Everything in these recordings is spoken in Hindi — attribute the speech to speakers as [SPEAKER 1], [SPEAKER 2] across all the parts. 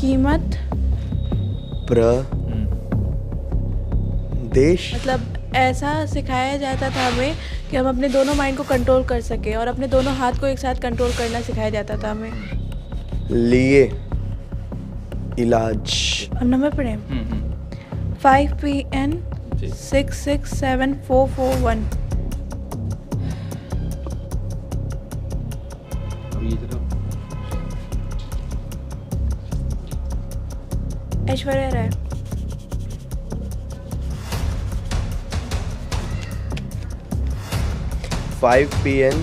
[SPEAKER 1] कीमत
[SPEAKER 2] देश।
[SPEAKER 1] मतलब ऐसा सिखाया जाता था हमें कि हम अपने दोनों माइंड को कंट्रोल कर सकें और अपने दोनों हाथ को एक साथ कंट्रोल करना सिखाया जाता था हमें।
[SPEAKER 2] लिए इलाज।
[SPEAKER 1] अब नंबर पढ़ें। 5PN 667441। ऐश्वर्या राय।
[SPEAKER 2] 5PN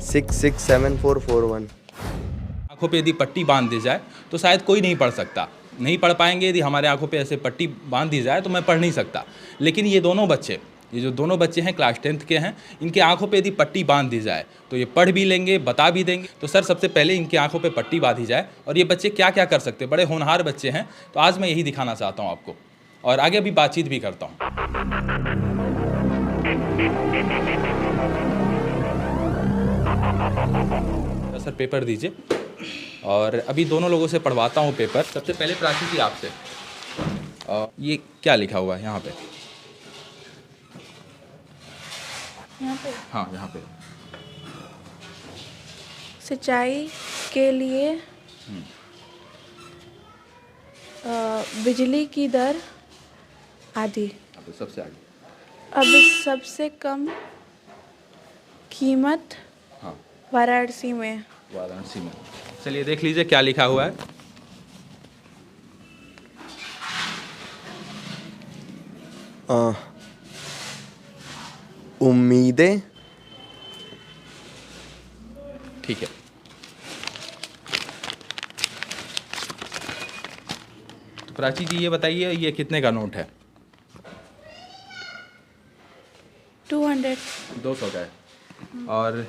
[SPEAKER 2] 667441।
[SPEAKER 3] आंखों पे यदि पट्टी बांध दी जाए तो शायद कोई नहीं पढ़ सकता, नहीं पढ़ पाएंगे। यदि हमारे आंखों पे ऐसे पट्टी बांध दी जाए तो मैं पढ़ नहीं सकता। लेकिन ये जो दोनों बच्चे हैं क्लास 10th के हैं, इनके आंखों पे यदि पट्टी बांध दी जाए तो ये पढ़ भी लेंगे, बता भी देंगे। तो सर सबसे पहले इनकी आंखों पे पट्टी बांधी जाए और ये बच्चे क्या क्या कर सकते हैं, बड़े होनहार बच्चे हैं। तो आज मैं यही दिखाना चाहता हूँ आपको और आगे भी बातचीत भी करता हूँ। सर पेपर दीजिए और अभी दोनों लोगों से पढ़वाता हूँ पेपर। सबसे पहले प्राची जी आपसे, ये क्या लिखा हुआ है यहाँ पे? हाँ यहाँ पे।
[SPEAKER 1] सिंचाई के लिए बिजली की दर आदि।
[SPEAKER 3] सबसे आगे।
[SPEAKER 1] अब सबसे कम कीमत
[SPEAKER 3] हाँ
[SPEAKER 1] वाराणसी में।
[SPEAKER 3] वाराणसी में। चलिए देख लीजिए क्या लिखा हुआ है।
[SPEAKER 2] उम्मीदें।
[SPEAKER 3] ठीक है। तो प्राची जी ये बताइए ये कितने का नोट है?
[SPEAKER 1] 200।
[SPEAKER 3] 200 का है। और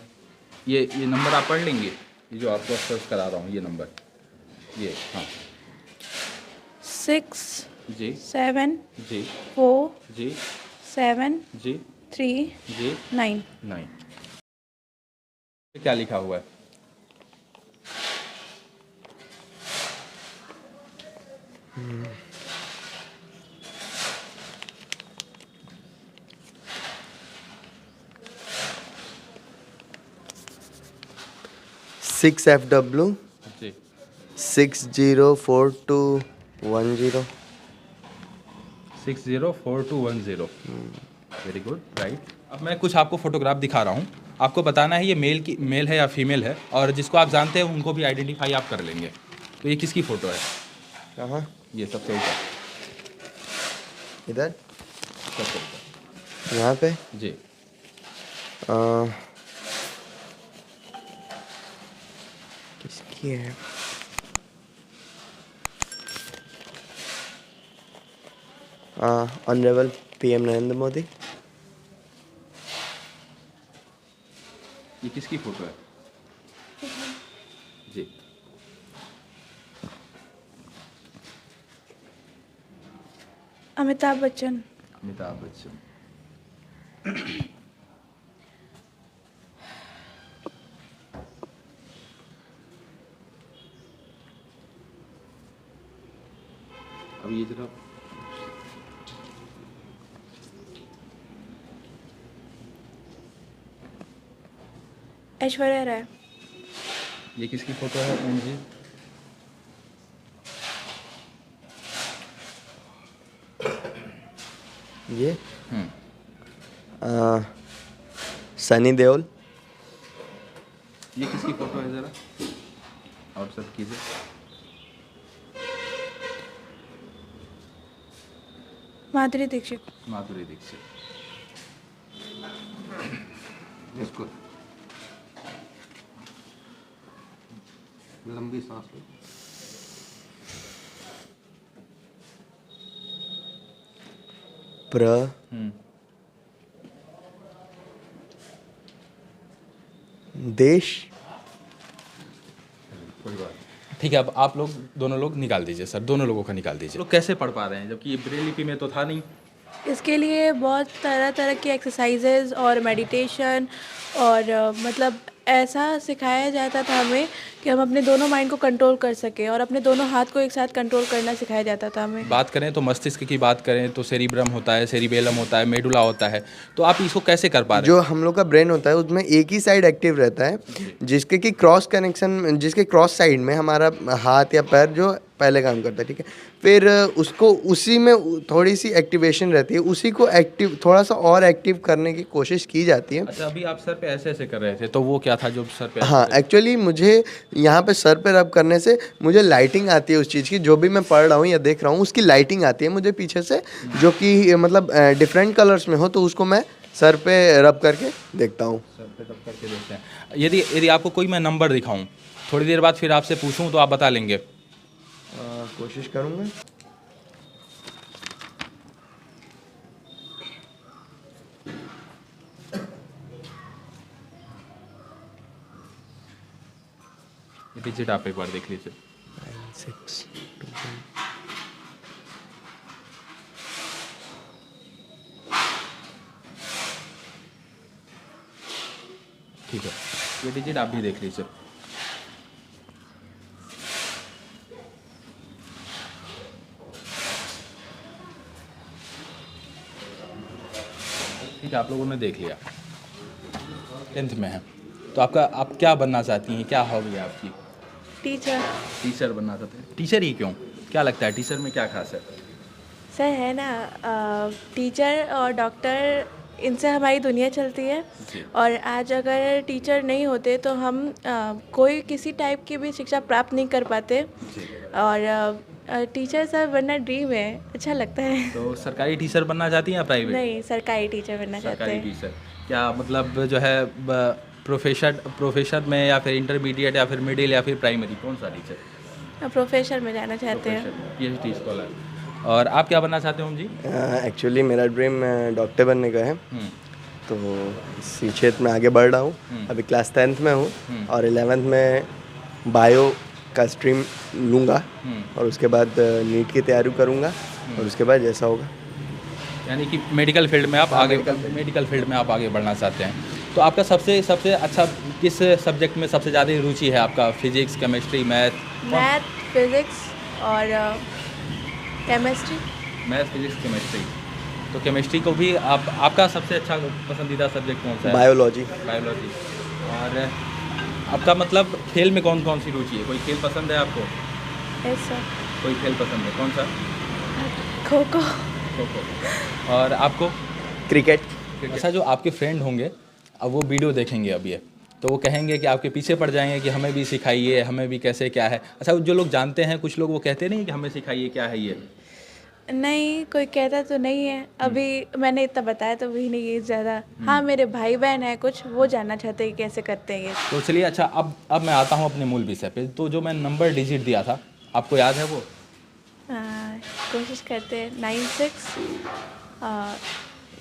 [SPEAKER 3] ये नंबर आप पढ़ लेंगे, ये जो आपको सर्च करा रहा हूँ ये नंबर, ये हाँ
[SPEAKER 1] 6
[SPEAKER 3] जी
[SPEAKER 1] 7
[SPEAKER 3] जी
[SPEAKER 1] 4
[SPEAKER 3] जी
[SPEAKER 1] 7
[SPEAKER 3] जी
[SPEAKER 1] 3
[SPEAKER 3] जी
[SPEAKER 1] 9।
[SPEAKER 3] 9। क्या लिखा हुआ है?
[SPEAKER 2] सिक्स FW
[SPEAKER 3] जी
[SPEAKER 2] 604210।
[SPEAKER 3] 604210। Very good, right. अब मैं कुछ आपको फोटोग्राफ दिखा रहा हूँ, आपको बताना है ये मेल है या फीमेल है, और जिसको आप जानते हैं उनको भी आइडेंटिफाई आप कर लेंगे। तो ये किसकी फ़ोटो है?
[SPEAKER 2] कहाँ?
[SPEAKER 3] ये सबसे ऊपर,
[SPEAKER 2] इधर
[SPEAKER 3] सबसे ऊपर
[SPEAKER 2] यहाँ पे।
[SPEAKER 3] जी।
[SPEAKER 2] किसकी है? Honourable PM Narendra Modi.
[SPEAKER 3] ये किसकी फ़ोटो है? जी।
[SPEAKER 1] अमिताभ बच्चन।
[SPEAKER 3] अमिताभ बच्चन। अब ये जरा
[SPEAKER 1] ऐश्वर्या राय।
[SPEAKER 3] ये किसकी फ़ोटो है ओम जी?
[SPEAKER 2] ये सनी देओल।
[SPEAKER 3] ये किसकी फ़ोटो है ज़रा और सब कीजिए।
[SPEAKER 1] माधुरी दीक्षित।
[SPEAKER 3] माधुरी दीक्षित। इसको लंबी सांस लो।
[SPEAKER 2] देश।
[SPEAKER 3] कोई बात नहीं। ठीक है, अब आप लोग दोनों लोग निकाल दीजिए सर, दोनों लोगों का निकाल दीजिए। लोग कैसे पढ़ पा रहे हैं जबकि ये ब्रेल लिपि में तो था नहीं?
[SPEAKER 1] इसके लिए बहुत तरह तरह की एक्सरसाइजेज और मेडिटेशन और मतलब ऐसा सिखाया जाता था हमें कि हम अपने दोनों माइंड को कंट्रोल कर सकें और अपने दोनों हाथ को एक साथ कंट्रोल करना सिखाया जाता था हमें।
[SPEAKER 3] बात करें तो मस्तिष्क की बात करें तो सेरिब्रम होता है, सेरिबेलम होता है, मेडुला होता है, तो आप इसको कैसे कर पा रहे
[SPEAKER 2] जो हम लोग का ब्रेन होता है उसमें एक ही साइड एक्टिव रहता है, जिसके जिसके क्रॉस साइड में हमारा हाथ या पैर जो पहले काम करता है, ठीक है। फिर उसको उसी में थोड़ी सी एक्टिवेशन रहती है, उसी को एक्टिव थोड़ा सा और एक्टिव करने की कोशिश की जाती है।
[SPEAKER 3] अच्छा, अभी आप सर पे ऐसे ऐसे कर रहे थे, तो वो क्या था जो सर पे
[SPEAKER 2] हाँ, एक्चुअली मुझे यहाँ पे सर पे रब करने से मुझे लाइटिंग आती है उस चीज़ की, जो भी मैं पढ़ रहा हूँ या देख रहा हूँ उसकी लाइटिंग आती है मुझे पीछे से, जो कि मतलब डिफरेंट कलर्स में हो, तो उसको मैं सर पे रब करके देखता हूँ।
[SPEAKER 3] सर पे रब करके देखते हैं। यदि आपको कोई मैं नंबर दिखाऊं, थोड़ी देर बाद फिर आपसे पूछूं तो आप बता लेंगे?
[SPEAKER 2] कोशिश करूँगा।
[SPEAKER 3] डिजिट आप एक बार देख लीजिए।
[SPEAKER 2] 9, 6, 2, 1।
[SPEAKER 3] ठीक है, ये डिजिट आप भी देख लीजिए। ठीक है, आप लोगों ने देख लिया। 10th में है, तो आप क्या बनना चाहती हैं, क्या हॉबी है आपकी?
[SPEAKER 1] टीचर।
[SPEAKER 3] टीचर बनना चाहते हैं। टीचर ही क्यों, क्या लगता है टीचर में क्या खास है?
[SPEAKER 1] सर है ना, टीचर और डॉक्टर, इनसे हमारी दुनिया चलती है।
[SPEAKER 3] जी।
[SPEAKER 1] और आज अगर टीचर नहीं होते तो हम कोई किसी टाइप की भी शिक्षा प्राप्त नहीं कर पाते।
[SPEAKER 3] जी।
[SPEAKER 1] और टीचर सर बनना ड्रीम है, अच्छा लगता है।
[SPEAKER 3] तो सरकारी टीचर बनना चाहती हैं या प्राइवेट?
[SPEAKER 1] नहीं, सरकारी टीचर बनना चाहते
[SPEAKER 3] सरकारी
[SPEAKER 1] हैं।
[SPEAKER 3] टीचर, क्या मतलब जो है प्रोफेसर में, या फिर इंटरमीडिएट, या फिर मिडिल, या फिर प्राइमरी, कौन सा टीचर?
[SPEAKER 1] प्रोफेसर में जाना चाहते हैं।
[SPEAKER 3] PhD scholar. और आप क्या बनना चाहते हो जी?
[SPEAKER 2] एक्चुअली मेरा ड्रीम डॉक्टर बनने का है, तो इसी क्षेत्र में आगे बढ़ रहा हूँ। अभी क्लास 10th में हूँ और 11th में बायो का स्ट्रीम लूँगा और उसके बाद नीट की तैयारी करूँगा और उसके बाद जैसा होगा।
[SPEAKER 3] यानी कि मेडिकल फील्ड में आप मेडिकल फील्ड में आप आगे बढ़ना चाहते हैं। तो आपका सबसे अच्छा किस सब्जेक्ट में सबसे ज़्यादा रुचि है आपका? फिजिक्स, केमिस्ट्री, मैथ,
[SPEAKER 1] फिजिक्स और केमिस्ट्री।
[SPEAKER 3] Math, physics, chemistry. तो केमिस्ट्री को भी आपका सबसे अच्छा पसंदीदा सब्जेक्ट कौन सा है?
[SPEAKER 2] बायोलॉजी।
[SPEAKER 3] और आपका मतलब खेल में कौन कौन सी रुचि है? कोई खेल पसंद है आपको?
[SPEAKER 1] Yes sir.
[SPEAKER 3] कोई खेल पसंद है, कौन सा?
[SPEAKER 1] खो खो।
[SPEAKER 3] और आपको?
[SPEAKER 2] क्रिकेट।
[SPEAKER 3] अच्छा, जो आपके फ्रेंड होंगे अब वो वीडियो देखेंगे अब ये, तो वो कहेंगे कि आपके पीछे पड़ जाएंगे कि हमें भी सिखाइए, हमें भी कैसे क्या है। अच्छा, जो लोग जानते हैं, कुछ लोग वो कहते नहीं कि हमें सिखाइए क्या है ये?
[SPEAKER 1] नहीं, कोई कहता तो नहीं है। अभी मैंने इतना बताया तो भी नहीं है ज़्यादा। हाँ, मेरे भाई बहन है कुछ, वो जानना चाहते हैं कैसे करते हैं ये।
[SPEAKER 3] तो चलिए, अच्छा अब मैं आता हूँ अपने मूल विषय पे। तो जो मैं नंबर डिजिट दिया था, आपको याद है वो?
[SPEAKER 1] कोशिश करते हैं।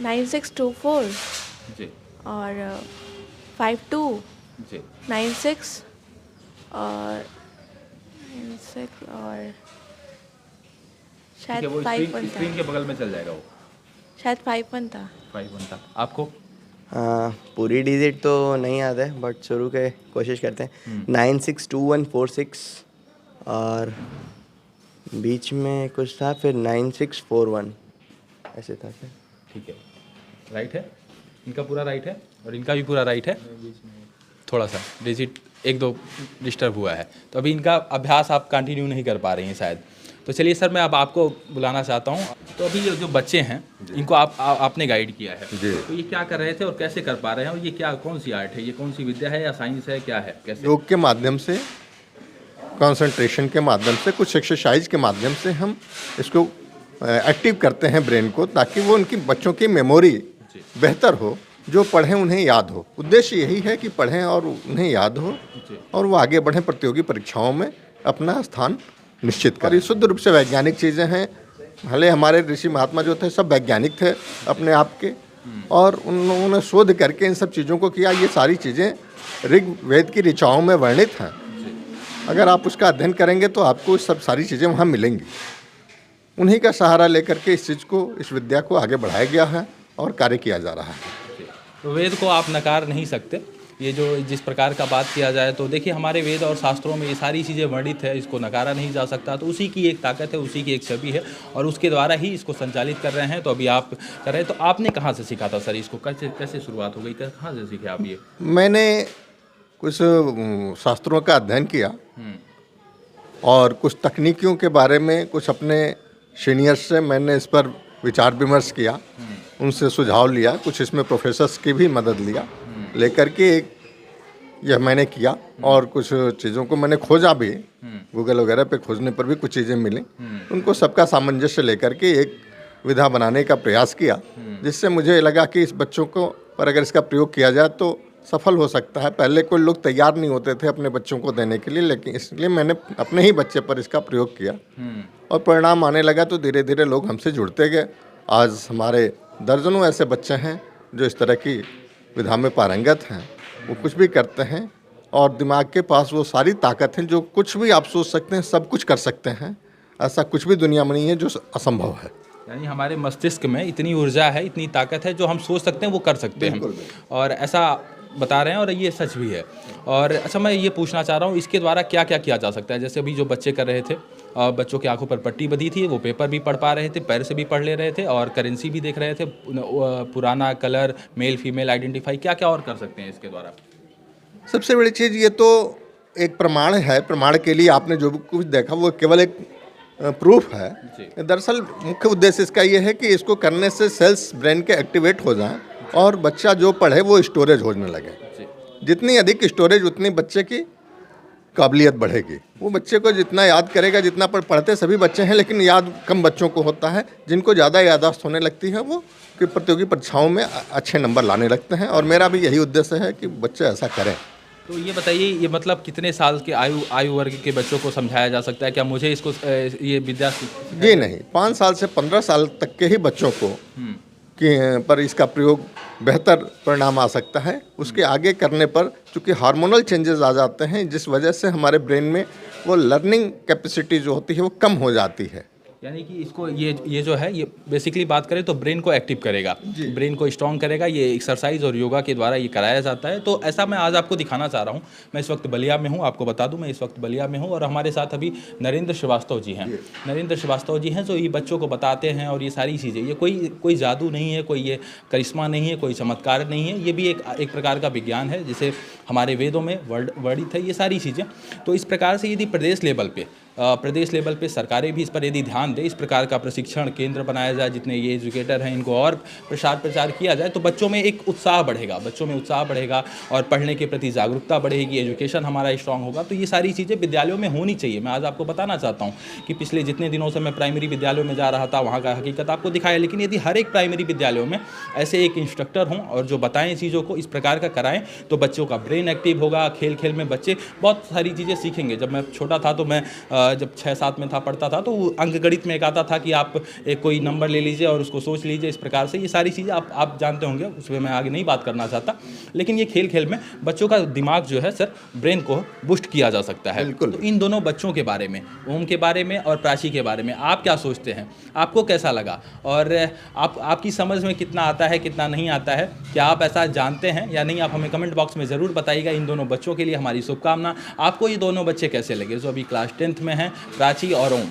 [SPEAKER 1] 9624
[SPEAKER 3] जी
[SPEAKER 1] और 52
[SPEAKER 3] जी
[SPEAKER 1] 96 और 96 और
[SPEAKER 3] ठीक है,
[SPEAKER 1] शायद
[SPEAKER 3] वो
[SPEAKER 1] 51
[SPEAKER 3] स्क्रीन
[SPEAKER 1] था।
[SPEAKER 3] के बगल में चल जाएगा वो।
[SPEAKER 1] शायद 51 था।
[SPEAKER 3] 51 था। आपको?
[SPEAKER 2] पूरी डिजिट तो नहीं याद है, बट शुरू के कोशिश करते हैं। 962146 और बीच में कुछ था, फिर 9641 ऐसे था क्या?
[SPEAKER 3] ठीक है, राइट है, इनका पूरा राइट है और इनका भी पूरा राइट है। थोड़ा सा डिजिट 1-2 डिस्टर्ब हुआ है, तो अभी इनका अभ्यास आप कंटिन्यू नहीं कर पा रही हैं शायद। तो चलिए सर, मैं अब आपको बुलाना चाहता हूँ। तो अभी जो बच्चे हैं इनको आपने गाइड किया है, तो ये क्या कर रहे थे और कैसे कर पा रहे हैं, और ये क्या, कौन सी आर्ट है, ये कौन सी विद्या है या साइंस है, क्या है, कैसे?
[SPEAKER 4] योग के माध्यम से, कंसंट्रेशन के माध्यम से, कुछ एक्सरसाइज के माध्यम से हम इसको एक्टिव करते हैं ब्रेन को, ताकि वो उनकी बच्चों की मेमोरी बेहतर हो, जो पढ़ें उन्हें याद हो। उद्देश्य यही है कि पढ़ें और उन्हें याद हो और वो आगे बढ़ें, प्रतियोगी परीक्षाओं में अपना स्थान निश्चित करें। शुद्ध रूप से वैज्ञानिक चीज़ें हैं। भले हमारे ऋषि महात्मा जो थे सब वैज्ञानिक थे अपने आप के, और उन्होंने शोध करके इन सब चीज़ों को किया। ये सारी चीज़ें ऋग्वेद की ऋचाओं में वर्णित हैं। अगर आप उसका अध्ययन करेंगे तो आपको सब सारी चीज़ें वहाँ मिलेंगी। उन्हीं का सहारा लेकर के इस चीज़ को, इस विद्या को आगे बढ़ाया गया है और कार्य किया जा रहा है।
[SPEAKER 3] तो वेद को आप नकार नहीं सकते, ये जो जिस प्रकार का बात किया जाए तो देखिए हमारे वेद और शास्त्रों में ये सारी चीज़ें वर्णित है, इसको नकारा नहीं जा सकता। तो उसी की एक ताकत है, उसी की एक छवि है और उसके द्वारा ही इसको संचालित कर रहे हैं। तो अभी आप कर रहे हैं, तो आपने कहाँ से सीखा था सर इसको, कैसे कैसे शुरुआत हो गई, कहाँ से सीखे आप ये?
[SPEAKER 4] मैंने कुछ शास्त्रों का अध्ययन किया और कुछ तकनीकियों के बारे में कुछ अपने सीनियर्स से मैंने इस पर विचार विमर्श किया, उनसे सुझाव लिया, कुछ इसमें प्रोफेसर्स की भी मदद लिया, लेकर के एक यह मैंने किया और कुछ चीज़ों को मैंने खोजा भी, गूगल वगैरह पे खोजने पर भी कुछ चीज़ें मिली, उनको सबका सामंजस्य लेकर के एक विधा बनाने का प्रयास किया, जिससे मुझे लगा कि इस बच्चों को पर अगर इसका प्रयोग किया जाए तो सफल हो सकता है। पहले कोई लोग तैयार नहीं होते थे अपने बच्चों को देने के लिए, लेकिन इसलिए मैंने अपने ही बच्चे पर इसका प्रयोग किया और परिणाम आने लगा। तो धीरे धीरे लोग हमसे जुड़ते गए। आज हमारे दर्जनों ऐसे बच्चे हैं जो इस तरह की विधा में पारंगत हैं, वो कुछ भी करते हैं और दिमाग के पास वो सारी ताकत है, जो कुछ भी आप सोच सकते हैं सब कुछ कर सकते हैं। ऐसा कुछ भी दुनिया में नहीं है जो असंभव है।
[SPEAKER 3] यानी हमारे मस्तिष्क में इतनी ऊर्जा है, इतनी ताकत है, जो हम सोच सकते हैं वो कर सकते हैं, और ऐसा बता रहे हैं और ये सच भी है। और अच्छा, मैं ये पूछना चाह रहा हूँ इसके द्वारा क्या क्या किया जा सकता है? जैसे अभी जो बच्चे कर रहे थे, बच्चों की आंखों पर पट्टी बंधी थी, वो पेपर भी पढ़ पा रहे थे, पैर से भी पढ़ ले रहे थे और करेंसी भी देख रहे थे, पुराना कलर, मेल फीमेल आइडेंटिफाई, क्या क्या और कर सकते हैं इसके द्वारा?
[SPEAKER 4] सबसे बड़ी चीज़ ये तो एक प्रमाण है। प्रमाण के लिए आपने जो भी कुछ देखा वो केवल एक प्रूफ है। दरअसल मुख्य उद्देश्य इसका ये है कि इसको करने से सेल्स ब्रेन के एक्टिवेट हो जाएं और बच्चा जो पढ़े वो स्टोरेज होने लगे। जितनी अधिक स्टोरेज उतनी बच्चे की काबिलियत बढ़ेगी। वो बच्चे को जितना याद करेगा, जितना पढ़ते सभी बच्चे हैं, लेकिन याद कम बच्चों को होता है। जिनको ज़्यादा याददाश्त होने लगती है वो कि प्रतियोगी परीक्षाओं में अच्छे नंबर लाने लगते हैं, और मेरा भी यही उद्देश्य है कि बच्चे ऐसा करें।
[SPEAKER 3] तो ये बताइए, ये मतलब कितने साल के आयु वर्ग के बच्चों को समझाया जा सकता है? क्या मुझे इसको ये विद्या
[SPEAKER 4] जी नहीं, 5 साल से 15 साल तक के ही बच्चों को पर इसका प्रयोग बेहतर परिणाम आ सकता है। उसके आगे करने पर चूँकि हार्मोनल चेंजेस आ जाते हैं, जिस वजह से हमारे ब्रेन में वो लर्निंग कैपेसिटी जो होती है वो कम हो जाती है।
[SPEAKER 3] यानी कि इसको ये जो है, ये बेसिकली बात करें तो ब्रेन को एक्टिव करेगा, ब्रेन को स्ट्रॉन्ग करेगा। ये एक्सरसाइज और योगा के द्वारा ये कराया जाता है। तो ऐसा मैं आज आपको दिखाना चाह रहा हूँ। मैं इस वक्त बलिया में हूँ, आपको बता दूँ मैं इस वक्त बलिया में हूँ, और हमारे साथ अभी नरेंद्र श्रीवास्तव जी हैं। नरेंद्र श्रीवास्तव जी हैं जो ये बच्चों को बताते हैं, और ये सारी चीज़ें, ये कोई जादू नहीं है, कोई ये करिश्मा नहीं है, कोई चमत्कार नहीं है, ये भी एक प्रकार का विज्ञान है जिसे हमारे वेदों में वर्णित है ये सारी चीज़ें। तो इस प्रकार से यदि प्रदेश लेवल पे सरकारें भी इस पर यदि ध्यान दें, इस प्रकार का प्रशिक्षण केंद्र बनाया जाए, जितने ये एजुकेटर हैं इनको और प्रचार किया जाए, तो बच्चों में एक उत्साह बढ़ेगा और पढ़ने के प्रति जागरूकता बढ़ेगी, एजुकेशन हमारा स्ट्रांग होगा। तो ये सारी चीज़ें विद्यालयों में होनी चाहिए। मैं आज आपको बताना चाहता हूँ कि पिछले जितने दिनों से मैं प्राइमरी विद्यालयों में जा रहा था, वहाँ का हकीकत आपको दिखाया। लेकिन यदि हर एक प्राइमरी विद्यालयों में ऐसे एक इंस्ट्रक्टर हों और जो बताएं चीज़ों को, इस प्रकार का कराएं, तो बच्चों का ब्रेन एक्टिव होगा। खेल खेल में बच्चे बहुत सारी चीज़ें सीखेंगे। जब मैं छोटा था तो मैं जब 6-7 में था, पढ़ता था, तो अंक गणित में एक आता था कि आप एक कोई नंबर ले लीजिए और उसको सोच लीजिए। इस प्रकार से ये सारी चीज़ें आप जानते होंगे, उसमें मैं आगे नहीं बात करना चाहता। लेकिन ये खेल खेल में बच्चों का दिमाग जो है सर, ब्रेन को बूस्ट किया जा सकता है। तो इन दोनों बच्चों के बारे में, ओम के बारे में और प्राची के बारे में आप क्या सोचते हैं? आपको कैसा लगा? और आपकी समझ में कितना आता है, कितना नहीं आता है? क्या आप ऐसा जानते हैं या नहीं? आप हमें कमेंट बॉक्स में ज़रूर बताइएगा। इन दोनों बच्चों के लिए हमारी शुभकामना। आपको ये दोनों बच्चे कैसे लगे जो अभी क्लास 10th में हैं, प्राची और ओम?